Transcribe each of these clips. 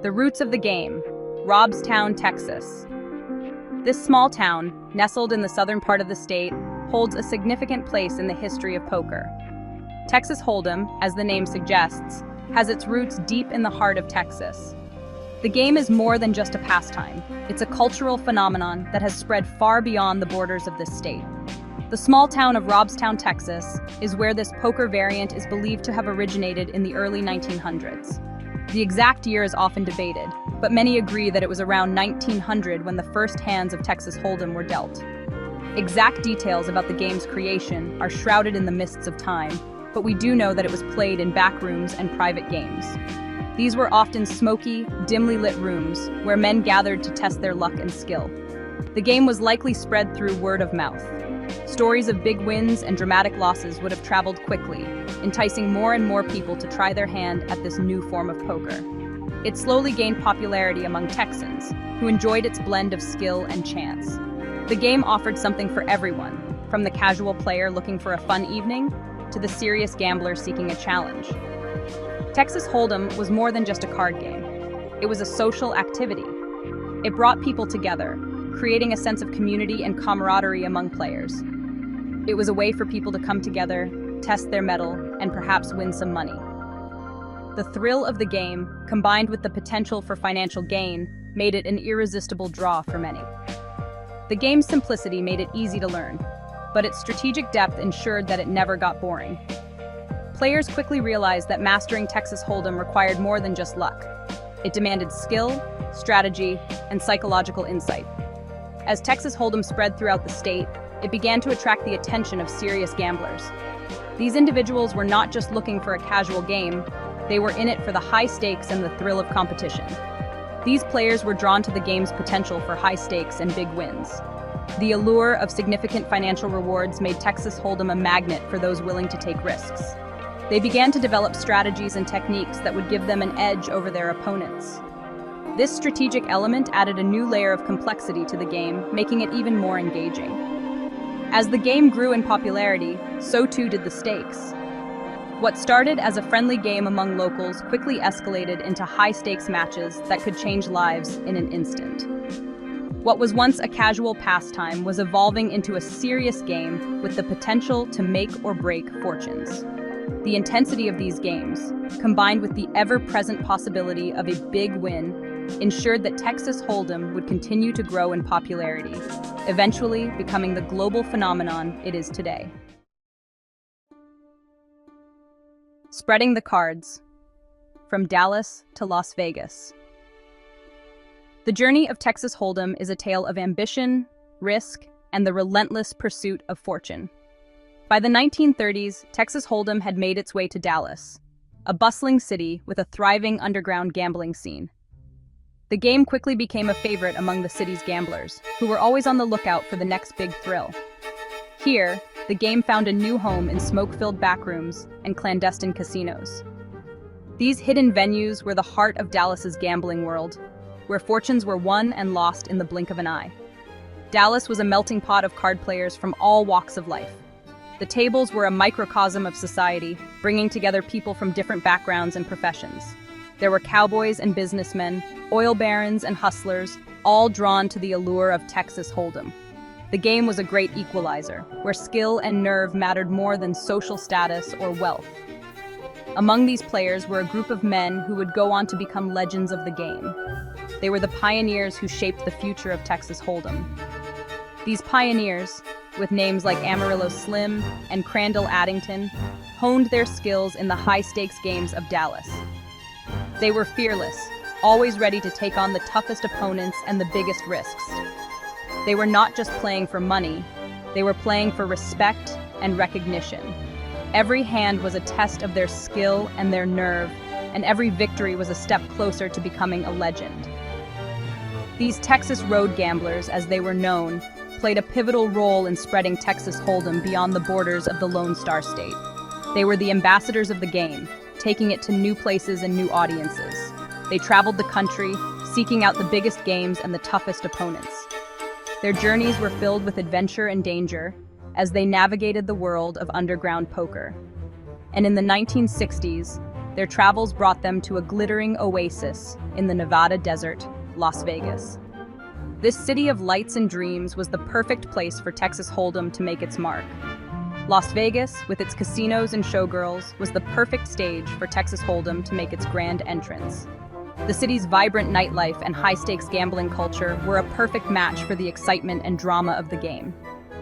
The roots of the game, Robstown, Texas. This small town, nestled in the southern part of the state, holds a significant place in the history of poker. Texas Hold'em, as the name suggests, has its roots deep in the heart of Texas. The game is more than just a pastime. It's a cultural phenomenon that has spread far beyond the borders of this state. The small town of Robstown, Texas, is where this poker variant is believed to have originated in the early 1900s. The exact year is often debated, but many agree that it was around 1900 when the first hands of Texas Hold'em were dealt. Exact details about the game's creation are shrouded in the mists of time, but we do know that it was played in back rooms and private games. These were often smoky, dimly lit rooms where men gathered to test their luck and skill. The game was likely spread through word of mouth. Stories of big wins and dramatic losses would have traveled quickly, enticing more and more people to try their hand at this new form of poker. It slowly gained popularity among Texans, who enjoyed its blend of skill and chance. The game offered something for everyone, from the casual player looking for a fun evening to the serious gambler seeking a challenge. Texas Hold'em was more than just a card game. It was a social activity. It brought people together, creating a sense of community and camaraderie among players. It was a way for people to come together, test their mettle, and perhaps win some money. The thrill of the game, combined with the potential for financial gain, made it an irresistible draw for many. The game's simplicity made it easy to learn, but its strategic depth ensured that it never got boring. Players quickly realized that mastering Texas Hold'em required more than just luck. It demanded skill, strategy, and psychological insight. As Texas Hold'em spread throughout the state, it began to attract the attention of serious gamblers. These individuals were not just looking for a casual game, they were in it for the high stakes and the thrill of competition. These players were drawn to the game's potential for high stakes and big wins. The allure of significant financial rewards made Texas Hold'em a magnet for those willing to take risks. They began to develop strategies and techniques that would give them an edge over their opponents. This strategic element added a new layer of complexity to the game, making it even more engaging. As the game grew in popularity, so too did the stakes. What started as a friendly game among locals quickly escalated into high-stakes matches that could change lives in an instant. What was once a casual pastime was evolving into a serious game with the potential to make or break fortunes. The intensity of these games, combined with the ever-present possibility of a big win, ensured that Texas Hold'em would continue to grow in popularity, eventually becoming the global phenomenon it is today. Spreading the cards. From Dallas to Las Vegas. The journey of Texas Hold'em is a tale of ambition, risk, and the relentless pursuit of fortune. By the 1930s, Texas Hold'em had made its way to Dallas, a bustling city with a thriving underground gambling scene. The game quickly became a favorite among the city's gamblers, who were always on the lookout for the next big thrill. Here, the game found a new home in smoke-filled backrooms and clandestine casinos. These hidden venues were the heart of Dallas's gambling world, where fortunes were won and lost in the blink of an eye. Dallas was a melting pot of card players from all walks of life. The tables were a microcosm of society, bringing together people from different backgrounds and professions. There were cowboys and businessmen, oil barons and hustlers, all drawn to the allure of Texas Hold'em. The game was a great equalizer, where skill and nerve mattered more than social status or wealth. Among these players were a group of men who would go on to become legends of the game. They were the pioneers who shaped the future of Texas Hold'em. These pioneers, with names like Amarillo Slim and Crandell Addington, honed their skills in the high-stakes games of Dallas. They were fearless, always ready to take on the toughest opponents and the biggest risks. They were not just playing for money, they were playing for respect and recognition. Every hand was a test of their skill and their nerve, and every victory was a step closer to becoming a legend. These Texas road gamblers, as they were known, played a pivotal role in spreading Texas Hold'em beyond the borders of the Lone Star State. They were the ambassadors of the game, taking it to new places and new audiences. They traveled the country, seeking out the biggest games and the toughest opponents. Their journeys were filled with adventure and danger as they navigated the world of underground poker. And in the 1960s, Their travels brought them to a glittering oasis in the Nevada desert, Las Vegas. This city of lights and dreams was the perfect place for Texas Hold'em to make its mark. Las Vegas, with its casinos and showgirls, was the perfect stage for Texas Hold'em to make its grand entrance. The city's vibrant nightlife and high-stakes gambling culture were a perfect match for the excitement and drama of the game.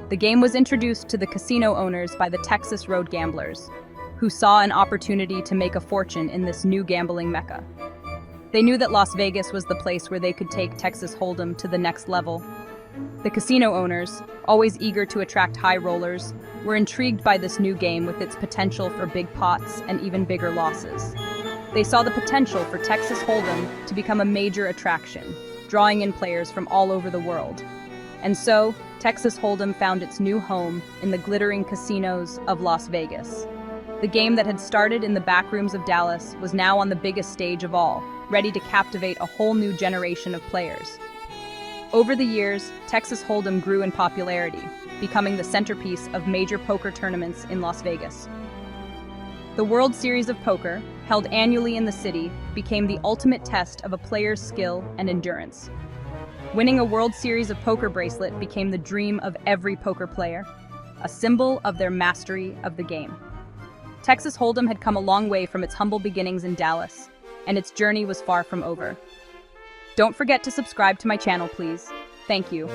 The game was introduced to the casino owners by the Texas road gamblers, who saw an opportunity to make a fortune in this new gambling mecca. They knew that Las Vegas was the place where they could take Texas Hold'em to the next level. The casino owners, always eager to attract high rollers, were intrigued by this new game with its potential for big pots and even bigger losses. They saw the potential for Texas Hold'em to become a major attraction, drawing in players from all over the world. And so, Texas Hold'em found its new home in the glittering casinos of Las Vegas. The game that had started in the back rooms of Dallas was now on the biggest stage of all, ready to captivate a whole new generation of players. Over the years, Texas Hold'em grew in popularity, becoming the centerpiece of major poker tournaments in Las Vegas. The World Series of Poker, held annually in the city, became the ultimate test of a player's skill and endurance. Winning a World Series of Poker bracelet became the dream of every poker player, a symbol of their mastery of the game. Texas Hold'em had come a long way from its humble beginnings in Dallas, and its journey was far from over. Don't forget to subscribe to my channel, please. Thank you.